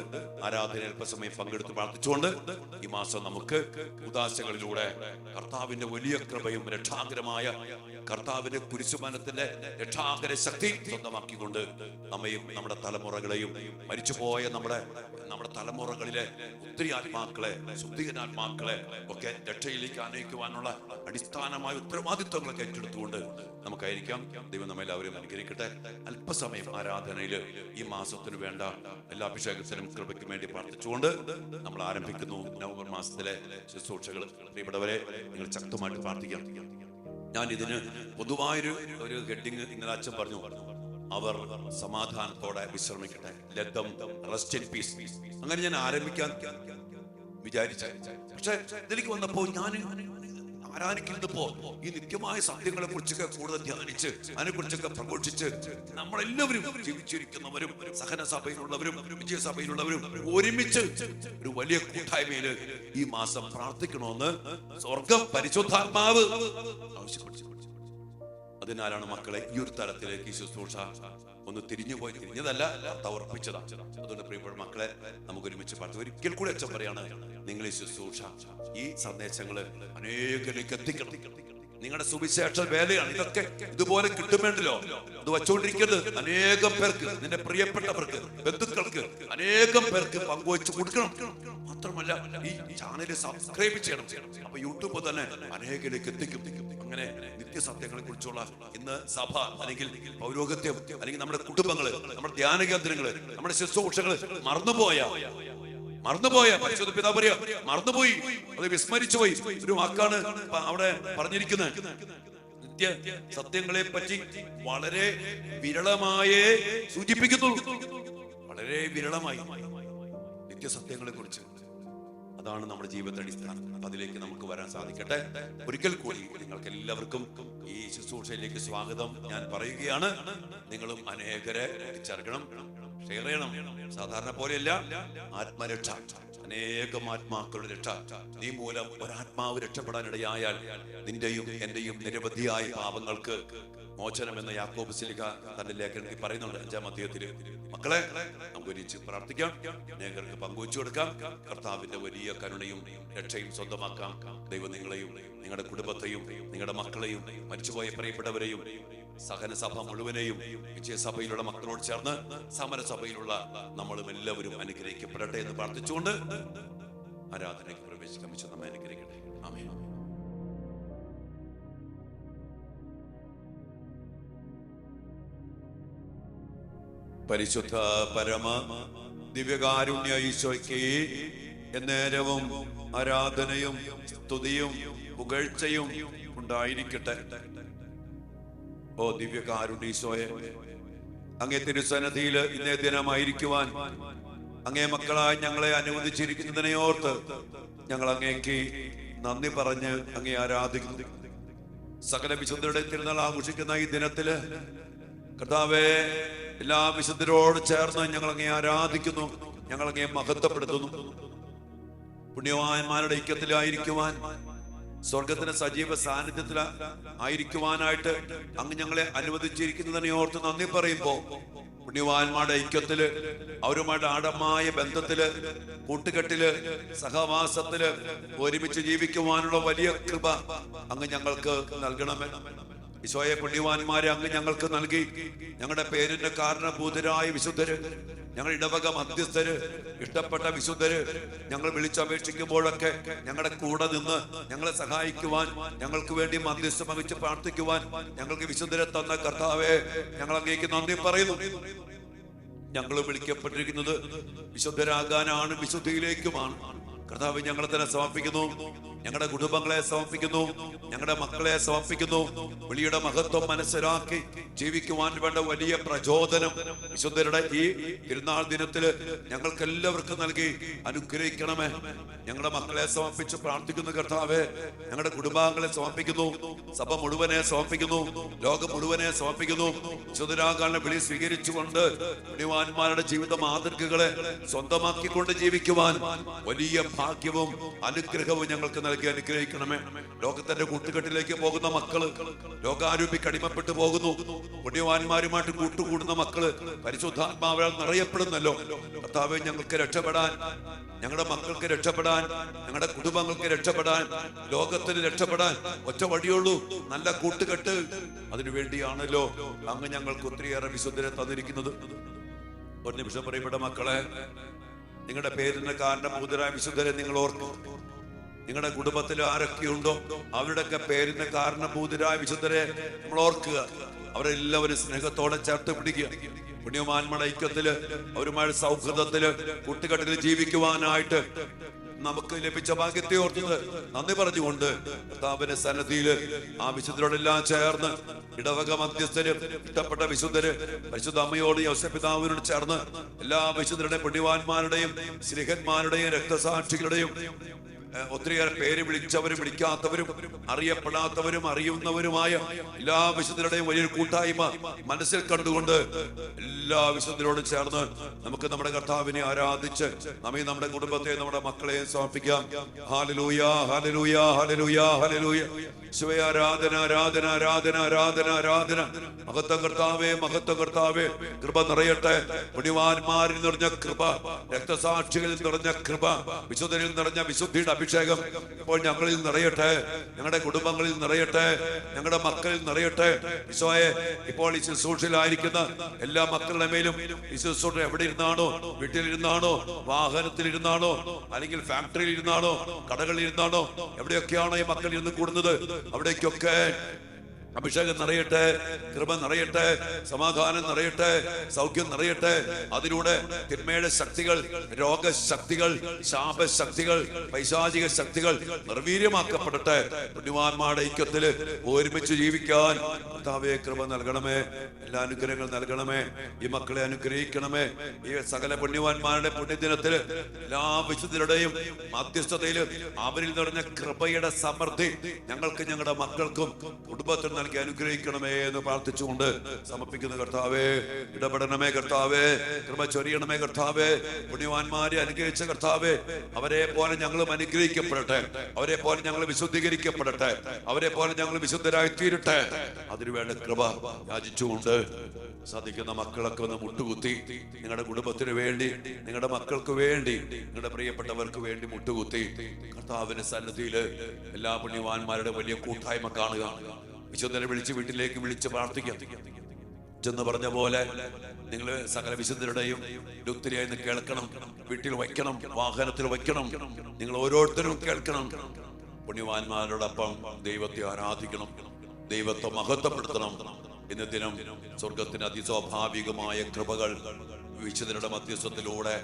ആരാധന അല്പസമയം പങ്കെടുത്ത് പ്രാർത്ഥിച്ചുകൊണ്ട് ഈ മാസം നമുക്ക് ഉദാശകളിലൂടെ കർത്താവിന്റെ വലിയ കൃപയും രക്ഷാകരമായ കർത്താവിന്റെ കുരിശുമരണത്തിന്റെ രക്ഷാകര ശക്തി സ്വന്തമാക്കിക്കൊണ്ട് നമ്മയും നമ്മുടെ തലമുറകളെയും മരിച്ചുപോയ നമ്മുടെ തലമുറകളിലെ ഒത്തിരി ആത്മാക്കളെ, ശുദ്ധീകരണാത്മാക്കളെ ഒക്കെ രക്ഷയിലേക്ക് ആനയിക്കുവാനുള്ള അടിസ്ഥാനമായ ഉത്തരവാദിത്വങ്ങളൊക്കെ ഏറ്റെടുത്തുകൊണ്ട് നമുക്കായിരിക്കാം. ദൈവം നമ്മെല്ലാവരും അനുഗ്രഹിക്കട്ടെ. അല്പസമയം ആരാധനയിൽ ഈ മാസത്തിന് വേണ്ട എല്ലാ അഭിഷേകത്തിനും കൃപയ്ക്കും വേണ്ടി പ്രാർത്ഥിച്ചുകൊണ്ട് നമ്മൾ ആരംഭിക്കുന്നു നവംബർ മാസത്തിലെ ശുശ്രൂഷകൾ. പ്രിയപ്പെട്ടവരെ, നിങ്ങൾ ശക്തമായിട്ട് പ്രാർത്ഥിക്കാം. ഞാൻ ഇതിന് പൊതുവായൊരു ഹെഡിങ് ഇന്നലെ അച്ഛൻ പറഞ്ഞു, അവർ സമാധാനത്തോടെ വിശ്രമിക്കട്ടെ. Let them rest in peace. അങ്ങനെ ഞാൻ ആരംഭിക്കാൻ വിചാരിച്ച, പക്ഷെ ഇതിലേക്ക് വന്നപ്പോ ഞാൻ ആരാധിക്കുന്നപ്പോ ഈ നിത്യമായ സത്യങ്ങളെ കുറിച്ചൊക്കെ കൂടുതൽ ധ്യാനിച്ച് അതിനെക്കുറിച്ചൊക്കെ പ്രഘോഷിച്ച് നമ്മളെല്ലാവരും ജീവിച്ചിരിക്കുന്നവരും സഹനസഭയിലുള്ളവരും വിജയസഭയിലുള്ളവരും ഒരുമിച്ച് ഒരു വലിയ കൂട്ടായ്മയില് ഈ മാസം പ്രാർത്ഥിക്കണമെന്ന് സ്വർഗം പരിശുദ്ധാത്മാവ് ആവശ്യപ്പെട്ടു. അതിനാലാണ് മക്കളെ ഈ ഒരു തലത്തിലേക്ക് ഈ ശുശ്രൂഷ ഒന്ന് തിരിഞ്ഞതല്ല, തവർപ്പിച്ചതാണ്. അതുകൊണ്ട് പ്രിയപ്പെട്ട മക്കളെ, നമുക്ക് ഒരുമിച്ച് പ്രാർത്ഥിക്കാം. ഒരിക്കൽ കൂടി അച്ഛൻ പറയാണ്, നിങ്ങൾ ഈ ശുശ്രൂഷ, ഈ സന്ദേശങ്ങള് അനേകരിലേക്ക് എത്തിക്കണം. നിങ്ങളുടെ സുവിശേഷ വേലയാണ് ഇതൊക്കെ. ഇതുപോലെ കിട്ടുമേണ്ടല്ലോ, ഇത് വച്ചുകൊണ്ടിരിക്കരുത്. അനേകം പേർക്ക്, നിന്റെ പ്രിയപ്പെട്ടവർക്ക്, ബന്ധുക്കൾക്ക്, അനേകം പേർക്ക് പങ്കുവച്ചു കൊടുക്കണം. മാത്രമല്ല ഈ ചാനൽ സബ്സ്ക്രൈബ് ചെയ്യണം. അപ്പൊ യൂട്യൂബ് തന്നെ അനേകരിലേക്ക് എത്തിക്കും. അങ്ങനെ നിത്യസത്യങ്ങളെ കുറിച്ചുള്ള ഇന്ന് സഭ അല്ലെങ്കിൽ പൗരോഹിത്യം അല്ലെങ്കിൽ നമ്മുടെ കുടുംബങ്ങള്, നമ്മുടെ ധ്യാന കേന്ദ്രങ്ങള്, നമ്മുടെ ശുശ്രൂഷകള് മറന്നുപോയ പരിശുദ്ധ പിതാവ് പറയാ, മറന്നുപോയി, അത് വിസ്മരിച്ചു പോയി. ഒരു വാക്കാണ് അവിടെ പറഞ്ഞിരിക്കുന്നത്. നിത്യ സത്യങ്ങളെ പറ്റി വളരെ വിരളമായേ സൂചിപ്പിക്കുന്നു. വളരെ വിരളമായി നിത്യസത്യങ്ങളെ കുറിച്ച്. അതാണ് നമ്മുടെ ജീവിതത്തിന്റെ അടിസ്ഥാനം. അതിലേക്ക് നമുക്ക് വരാൻ സാധിക്കട്ടെ. ഒരിക്കൽ കൂടി നിങ്ങൾക്ക് എല്ലാവർക്കും ഈ ശുശ്രൂഷയിലേക്ക് സ്വാഗതം ഞാൻ പറയുകയാണ്. നിങ്ങളും അനേകരെ ചേർക്കണം, ഷെയർ ചെയ്യണം. സാധാരണ പോലെയല്ല, ആത്മരക്ഷ, അനേകം ആത്മാക്കളുടെ രക്ഷ. നീ മൂലം ഒരാത്മാവ് രക്ഷപ്പെടാനിടയായാൽ നിന്റെയും എന്റെയും നിരവധിയായ പാപങ്ങൾക്ക് മോചനം എന്ന് യാക്കോബ് ശ്ലീഹ തന്റെ ലേഖനത്തിൽ പറയുന്നുണ്ട് 5-ാം അധ്യായത്തിൽ. മക്കളെ, നമുക്ക് ഒരുമിച്ച് പ്രാർത്ഥിക്കാം, അനേകർക്ക് പങ്കുവച്ചു കൊടുക്കാം. കർത്താവിന്റെ വലിയ കരുണയും രക്ഷയും സ്വന്തമാക്കാം. ദൈവം നിങ്ങളെയും നിങ്ങളുടെ കുടുംബത്തെയും നിങ്ങളുടെ മക്കളെയും മരിച്ചുപോയ പ്രിയപ്പെട്ടവരെയും സഹനസഭ മുഴുവനെയും വിജയസഭയിലുള്ള മക്കളോട് ചേർന്ന് സമരസഭയിലുള്ള നമ്മളും എല്ലാവരും അനുഗ്രഹിക്കപ്പെടട്ടെ എന്ന് പ്രാർത്ഥിച്ചുകൊണ്ട് ആരാധനയ്ക്ക് പ്രവേശിക്കാൻ നമ്മെ അനുഗ്രഹിക്കട്ടെ. ആമേൻ. പരിശുദ്ധ പരമ ദിവ്യകാരുണ്യ ഈശോയ്ക്ക് എന്നേരവും ആരാധനയും സ്തുതിയും പുകഴ്ചയും ഉണ്ടായിരിക്കട്ടെ. ഓ ദിവ്യകാരുണ്യ ഈശോയെ, അങ്ങേ തിരുസന്നിധിയിൽ ഇന്നേ ദിനമായിരിക്കുവാൻ അങ്ങേ മക്കളായി ഞങ്ങളെ അനുവദിച്ചിരിക്കുന്നതിനെ ഓർത്ത് ഞങ്ങൾ അങ്ങേക്ക് നന്ദി പറഞ്ഞ് അങ്ങേ ആരാധിക്കുന്നു. സകല വിശുദ്ധരുടെ തിരുനാൾ ആഘോഷിക്കുന്ന ഈ ദിനത്തില് കർത്താവേ, എല്ലാ വിശുദ്ധരോട് ചേർന്ന് ഞങ്ങൾ അങ്ങേ ആരാധിക്കുന്നു, ഞങ്ങൾ അങ്ങേ മഹത്വപ്പെടുത്തുന്നു. പുണ്യവാന്മാരുടെ ഐക്യത്തിലായിരിക്കുവാൻ, സ്വർഗത്തിന്റെ സജീവ സാന്നിധ്യത്തിൽ ആയിരിക്കുവാനായിട്ട് അങ്ങ് ഞങ്ങളെ അനുവദിച്ചിരിക്കുന്നതിനെ ഓർത്ത് നന്ദി പറയുമ്പോ, പുണ്യവാന്മാരുടെ ഐക്യത്തില്, അവരുമായിട്ട് ആഴമായ ബന്ധത്തില്, കൂട്ടുകെട്ടില്, സഹവാസത്തില് ഒരുമിച്ച് ജീവിക്കുവാനുള്ള വലിയ കൃപ അങ്ങ് ഞങ്ങൾക്ക് നൽകണമേ. ഈശോയെ, പുണ്യവാന്മാരെ അങ്ങ് ഞങ്ങൾക്ക് നൽകി. ഞങ്ങളുടെ പേരിന്റെ കാരണഭൂതരായ വിശുദ്ധര് ഞങ്ങൾ ഇടവക മധ്യസ്ഥര്, ഇഷ്ടപ്പെട്ട വിശുദ്ധര് ഞങ്ങൾ വിളിച്ചപേക്ഷിക്കുമ്പോഴൊക്കെ ഞങ്ങളുടെ കൂടെ നിന്ന് ഞങ്ങളെ സഹായിക്കുവാൻ, ഞങ്ങൾക്ക് വേണ്ടി മധ്യസ്ഥം വഹിച്ച് പ്രാർത്ഥിക്കുവാൻ ഞങ്ങൾക്ക് വിശുദ്ധരെ തന്ന കർത്താവേ, ഞങ്ങൾ അങ്ങേക്ക് നന്ദി പറയുന്നു. ഞങ്ങൾ വിളിക്കപ്പെട്ടിരിക്കുന്നത് വിശുദ്ധരാകാനാണ്, വിശുദ്ധിയിലേക്കുമാണ്. കർത്താവ് ഞങ്ങളെ തന്നെ സമർപ്പിക്കുന്നു, ഞങ്ങളുടെ കുടുംബങ്ങളെ സമർപ്പിക്കുന്നു, ഞങ്ങളുടെ മക്കളെ സമർപ്പിക്കുന്നു. വിളിയുടെ മഹത്വം മനസ്സിലാക്കി ജീവിക്കുവാൻ വേണ്ട വലിയ പ്രചോദനം വിശുദ്ധരുടെ ഈ തിരുനാൾ ദിനത്തില് ഞങ്ങൾക്ക് എല്ലാവർക്കും നൽകി അനുഗ്രഹിക്കണമേ. ഞങ്ങളുടെ മക്കളെ സമർപ്പിച്ച് പ്രാർത്ഥിക്കുന്നു കർത്താവേ. ഞങ്ങളുടെ കുടുംബാംഗങ്ങളെ സമർപ്പിക്കുന്നു, സഭ മുഴുവനെ സമർപ്പിക്കുന്നു, ലോകം മുഴുവനെ സമർപ്പിക്കുന്നു. വിശുദ്ധരാകാനുള്ള വിളി സ്വീകരിച്ചുകൊണ്ട് പുണ്യവാന്മാരുടെ ജീവിത മാതൃകകളെ സ്വന്തമാക്കിക്കൊണ്ട് ജീവിക്കുവാൻ വലിയ ഭാഗ്യവും അനുഗ്രഹവും ഞങ്ങൾക്ക് നൽകി അനുഗ്രഹിക്കണമേ. ലോകത്തിന്റെ കൂട്ടുകെട്ടിലേക്ക് പോകുന്ന മക്കള്, ലോകാരൂപിക്ക് അടിമപ്പെട്ടു പോകുന്നു, പുണ്യവാന്മാരുമായിട്ട് കൂട്ടുകൂടുന്ന മക്കള് പരിശുദ്ധാത്മാവാൽ നിറയപ്പെടുന്നല്ലോ. കർത്താവേ, ഞങ്ങൾക്ക് രക്ഷപ്പെടാൻ, ഞങ്ങളുടെ മക്കൾക്ക് രക്ഷപ്പെടാൻ, ഞങ്ങളുടെ കുടുംബങ്ങൾക്ക് രക്ഷപ്പെടാൻ, ലോകത്തിന് രക്ഷപ്പെടാൻ ഒറ്റ വഴിയുള്ളൂ, നല്ല കൂട്ടുകെട്ട്. അതിനുവേണ്ടിയാണല്ലോ അങ്ങ് ഞങ്ങൾക്ക് ഒത്തിരിയേറെ വിശുദ്ധരെ തന്നിരിക്കുന്നത്. ഒരു നിമിഷം പറയപ്പെട്ട മക്കളെ, നിങ്ങളുടെ പേരിന് കാരണഭൂതരായ വിശുദ്ധരെ നിങ്ങൾ ഓർക്കും. നിങ്ങളുടെ കുടുംബത്തിൽ ആരൊക്കെയുണ്ടോ അവരുടെയൊക്കെ പേരിന് കാരണഭൂതരായ വിശുദ്ധരെ നമ്മൾ ഓർക്കുക. അവരെല്ലാവരും സ്നേഹത്തോടെ ചേർത്ത് പിടിക്കുക. പുണ്യവാന്മാരുടെ ഐക്യത്തില്, അവരുമായി സൗഹൃദത്തില്, കൂട്ടുകെട്ടിൽ ജീവിക്കുവാനായിട്ട് നമുക്ക് ലഭിച്ച ഭാഗ്യത്തെ ഓർത്തത് നന്ദി പറഞ്ഞുകൊണ്ട് കർത്താവിന്റെ സന്നിധിയില് ആ വിശുദ്ധരോടെല്ലാം ചേർന്ന് ഇടവക മധ്യസ്ഥര്, ഇഷ്ടപ്പെട്ട വിശുദ്ധര്, പരിശുദ്ധ അമ്മയോട് യോസേപ്പ് പിതാവിനോട് ചേർന്ന് എല്ലാ വിശുദ്ധരുടെയും പുണ്യവാന്മാരുടെയും സ്നേഹന്മാരുടെയും രക്തസാക്ഷികളുടെയും ഒത്തിരിയേറെ പേര് വിളിച്ചവരും വിളിക്കാത്തവരും അറിയപ്പെടാത്തവരും അറിയുന്നവരുമായ എല്ലാ വിശുദ്ധരുടെയും വലിയൊരു കൂട്ടായ്മ മനസ്സിൽ കണ്ടുകൊണ്ട് എല്ലാ വിശുദ്ധരോടും ചേർന്ന് നമുക്ക് നമ്മുടെ കർത്താവിനെ ആരാധിച്ച് നമ്മെ, നമ്മുടെ കുടുംബത്തെ, നമ്മുടെ മക്കളെയും സമർപ്പിക്കാം. Hallelujah, hallelujah, hallelujah, hallelujah. ഈശോയെ ആരാധന, ആരാധന, ആരാധന, ആരാധന, ആരാധന. മഹത്വ കർത്താവേ, മഹത്വ കർത്താവേ, കൃപ നിറയട്ടെ. പുണ്യവാന്മാരിൽ നിറഞ്ഞ കൃപ, രക്തസാക്ഷികളിൽ നിറഞ്ഞ കൃപ, വിശുദ്ധരിൽ നിറഞ്ഞ വിശുദ്ധിയുടെ അഭിഷേകം ഇപ്പോൾ ഞങ്ങളിൽ നിറയട്ടെ, ഞങ്ങളുടെ കുടുംബങ്ങളിൽ നിറയട്ടെ, ഞങ്ങളുടെ മക്കളിൽ നിറയട്ടെ. ഈശോയെ, ഇപ്പോൾ ഈ ശുശ്രൂഷയിലായിരിക്കുന്ന എല്ലാ മക്കളുടെ മേലും ഈ ശുശ്രൂഷ എവിടെ ഇരുന്നാണോ, വീട്ടിലിരുന്നാണോ, വാഹനത്തിലിരുന്നാണോ, അല്ലെങ്കിൽ ഫാക്ടറിയിൽ ഇരുന്നാണോ, കടകളിൽ ഇരുന്നാണോ, എവിടെയൊക്കെയാണോ ഈ മക്കൾ ഇരുന്ന് കൂടുന്നത്, അവിടേക്കൊക്കെ അഭിഷേകം നിറയട്ടെ, കൃപ നിറയട്ടെ, സമാധാനം നിറയട്ടെ, സൗഖ്യം നിറയട്ടെ. അതിലൂടെ തിന്മയുടെ ശക്തികൾ, രോഗശക്തികൾ, ശാപശക്തികൾ, പൈശാചിക ശക്തികൾ നിർവീര്യമാക്കപ്പെടട്ടെ. പുണ്യവാന്മാരുടെ ഐക്യത്തില് ഒരുമിച്ച് ജീവിക്കാൻ കർത്താവേ കൃപ നൽകണമേ. എല്ലാ അനുഗ്രഹങ്ങളും നൽകണമേ. ഈ മക്കളെ അനുഗ്രഹിക്കണമേ. ഈ സകല പുണ്യവാന്മാരുടെ പുണ്യദിനത്തില് എല്ലാ വിശുദ്ധരുടെയും മധ്യസ്ഥതയില് അവരിൽ നിറഞ്ഞ കൃപയുടെ സമൃദ്ധി ഞങ്ങൾക്ക്, ഞങ്ങളുടെ മക്കൾക്കും കുടുംബത്തിനും നൽകി അനുഗ്രഹിക്കണമേ എന്ന് പ്രാർത്ഥിച്ചുകൊണ്ട് സമർപ്പിക്കുന്ന കർത്താവേ, ഇടപെടണമേ കർത്താവേ, കൃപ ചൊരിയണമേ കർത്താവേ. പുണ്യവാന്മാരെ അനുഗ്രഹിച്ച കർത്താവേ, അവരെ പോലെ ഞങ്ങളും അനുഗ്രഹിക്കപ്പെടട്ടെ, അവരെ പോലെ ഞങ്ങൾ വിശുദ്ധീകരിക്കപ്പെടട്ടെ, അവരെ പോലെ ഞങ്ങൾ വിശുദ്ധരായി തീരട്ടെ. അതിനുവേണ്ട കൃപ യാചിച്ചുകൊണ്ട് സാധിക്കുന്ന മക്കളൊക്കെ ഒന്ന് മുട്ടുകുത്തി നിങ്ങളുടെ കുടുംബത്തിന് വേണ്ടി, നിങ്ങളുടെ മക്കൾക്ക് വേണ്ടി, നിങ്ങളുടെ പ്രിയപ്പെട്ടവർക്ക് വേണ്ടി മുട്ടുകുത്തി കർത്താവിന്റെ സന്നിധിയില് എല്ലാ പുണ്യവാന്മാരുടെ വലിയ കൂട്ടായ്മ കാണുക. വിശുദ്ധരെ വിളിച്ച് വീട്ടിലേക്ക് വിളിച്ച് പ്രാർത്ഥിക്കാം. ചെന്ന് പറഞ്ഞ പോലെ നിങ്ങൾ സകല വിശുദ്ധരുടെയും ഒത്തിരിയായി കേൾക്കണം, വീട്ടിൽ വയ്ക്കണം, വാഹനത്തിൽ വയ്ക്കണം. നിങ്ങൾ ഓരോരുത്തരും കേൾക്കണം. പുണ്യവാന്മാരോടൊപ്പം ദൈവത്തെ ആരാധിക്കണം, ദൈവത്തെ മഹത്വപ്പെടുത്തണം. ഇന്ന് ദിനം സ്വർഗത്തിന് അതിസ്വാഭാവികമായ കൃപകൾ വിശുദ്ധരുടെ മധ്യസ്ഥത്തിലൂടെ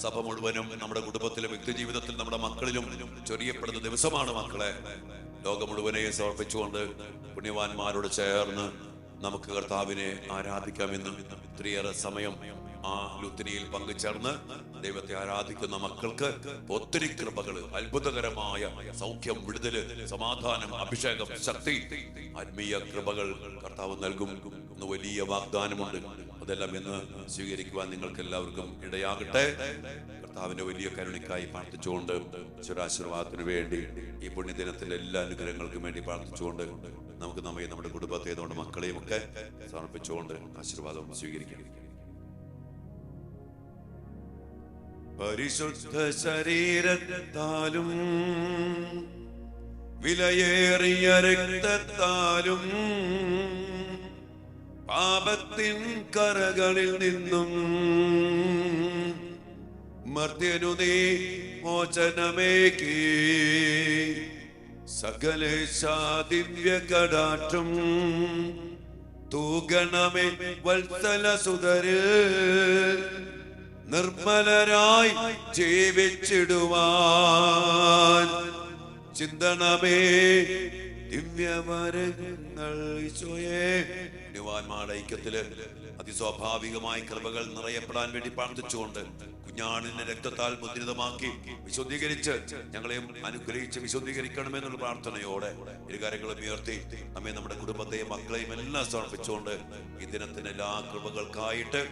സഭ മുഴുവനും നമ്മുടെ കുടുംബത്തിലും വ്യക്തി ജീവിതത്തിൽ നമ്മുടെ മക്കളിലും ചൊരിയപ്പെടുന്ന ദിവസമാണ്. മക്കളെ, ലോകം മുഴുവനെയും സമർപ്പിച്ചുകൊണ്ട് പുണ്യവാന്മാരോട് ചേർന്ന് നമുക്ക് കർത്താവിനെ ആരാധിക്കാമെന്നും ഒത്തിരിയേറെ സമയം ആ ലുത്തിനിയിൽ പങ്കുചേർന്ന് ദൈവത്തെ ആരാധിക്കുന്ന മക്കൾക്ക് ഒത്തിരി കൃപകള്, അത്ഭുതകരമായ സൗഖ്യം, വിടുതല്, സമാധാനം, അഭിഷേകം, ശക്തി, ആത്മീയ കൃപകൾ കർത്താവ് നൽകും എന്ന് വലിയ വാഗ്ദാനമുണ്ട്. അതെല്ലാം ഇന്ന് സ്വീകരിക്കുവാൻ നിങ്ങൾക്ക് എല്ലാവർക്കും ഇടയാകട്ടെ. കർത്താവിന്റെ വലിയ കരുണയ്ക്കായി പ്രാർത്ഥിച്ചുകൊണ്ട്, ഈശ്വരാശീർവാദത്തിന് വേണ്ടി, ഈ പുണ്യദിനത്തിലെ എല്ലാ അനുഗ്രഹങ്ങൾക്കും വേണ്ടി പ്രാർത്ഥിച്ചുകൊണ്ട് നമുക്ക് നമ്മയും നമ്മുടെ കുടുംബത്തെ, നമ്മുടെ മക്കളെയും ഒക്കെ സമർപ്പിച്ചുകൊണ്ട് ആശീർവാദം സ്വീകരിക്കാം. പരിശുദ്ധ ശരീരത്താലും വിലയേറിയ രക്തത്താലും പാപത്തിൻ കരകളിൽ നിന്നും മർത്യനു നീ മോചനമേകി. സകലേശ ദിവ്യ കടാക്ഷം തൂഗണമേ വത്സല സുതര്. നിർമ്മലരായി ജീവിച്ചിടുവാൻ ചിന്തണമേ ദിവ്യമരങ്ങൾ. ഈശോയെ, യുവാന്മാരുടെ ഐക്യത്തില് അതിസ്വാഭാവികമായ കൃപകൾ നിറയപ്പെടാൻ വേണ്ടി പ്രാർത്ഥിച്ചുകൊണ്ട് കുഞ്ഞാണിനെ രക്തത്താൽ മുദ്രിതമാക്കി വിശുദ്ധീകരിച്ച് ഞങ്ങളെയും അനുഗ്രഹിച്ച് വിശുദ്ധീകരിക്കണമെന്നുള്ള പ്രാർത്ഥനയോടെ ഇരുകാര്യങ്ങളും ഉയർത്തി നമ്മെ നമ്മുടെ കുടുംബത്തെയും മക്കളെയും എല്ലാം സമർപ്പിച്ചുകൊണ്ട് ഈ ദിനത്തിന് എല്ലാ കൃപകൾക്കായിട്ട്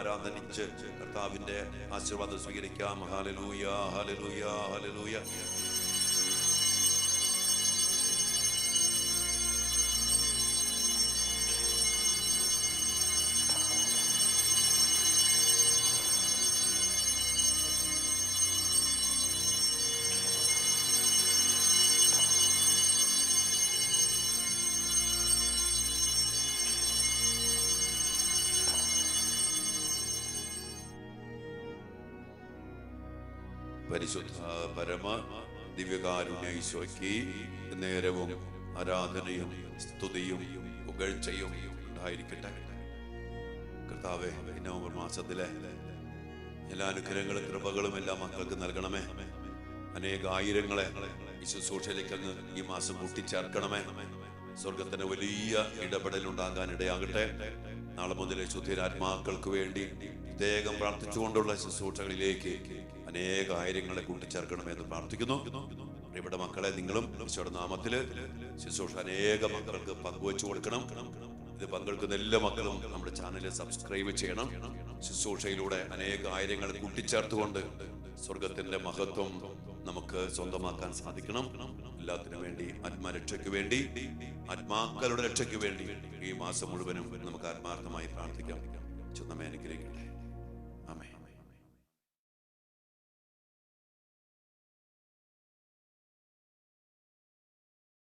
ആരാധനിച്ച് കർത്താവിന്റെ ആശീർവാദം സ്വീകരിക്കാം. Hallelujah, hallelujah, hallelujah. പരിശുദ്ധ പരമ ദിവ്യകാരുണ്യ ഈശോയ്ക്ക് നേരവും ആരാധനയും സ്തുതിയും പുകഴ്ചയും ഉണ്ടായിരിക്കട്ടെ. കർത്താവേ, നവംബർ മാസത്തിലെ എല്ലാ അനുഗ്രഹങ്ങളും കൃപകളും എല്ലാ മക്കൾക്ക് നൽകണമേ. അനേകായിരങ്ങളെ ഈ ശുശ്രൂഷയിലേക്ക് അങ്ങ് ഈ മാസം കൂട്ടിച്ചേർക്കണമേ. സ്വർഗത്തിന് വലിയ ഇടപെടൽ ഉണ്ടാകാൻ ഇടയാകട്ടെ. നാളെ മുതൽ ശുദ്ധീരാത്മാക്കൾക്ക് വേണ്ടി പ്രത്യേകം പ്രാർത്ഥിച്ചുകൊണ്ടുള്ള ശുശ്രൂഷകളിലേക്ക് അനേകായിരങ്ങളെ കൂട്ടിച്ചേർക്കണമെന്ന് പ്രാർത്ഥിക്കുന്നു. ഇവിടെ മക്കളെ, നിങ്ങളും ഈശോയുടെ നാമത്തില് ശുശ്രൂഷ അനേക മക്കൾക്ക് പങ്കുവെച്ചു കൊടുക്കണം. ഇത് പങ്കെടുക്കുന്ന എല്ലാ മക്കളും നമ്മുടെ ചാനലിൽ സബ്സ്ക്രൈബ് ചെയ്യണം. ശുശ്രൂഷയിലൂടെ അനേകായിരങ്ങളെ കൂട്ടിച്ചേർത്തുകൊണ്ട് സ്വർഗത്തിന്റെ മഹത്വം നമുക്ക് സ്വന്തമാക്കാൻ സാധിക്കണം. എല്ലാത്തിനും വേണ്ടി, ആത്മരക്ഷയ്ക്ക് വേണ്ടി, ആത്മാക്കളുടെ രക്ഷയ്ക്ക് വേണ്ടി ഈ മാസം മുഴുവനും നമുക്ക് ആത്മാർത്ഥമായി പ്രാർത്ഥിക്കാം. നമ്മെ അനുഗ്രഹിക്കട്ടെ. ആമേൻ.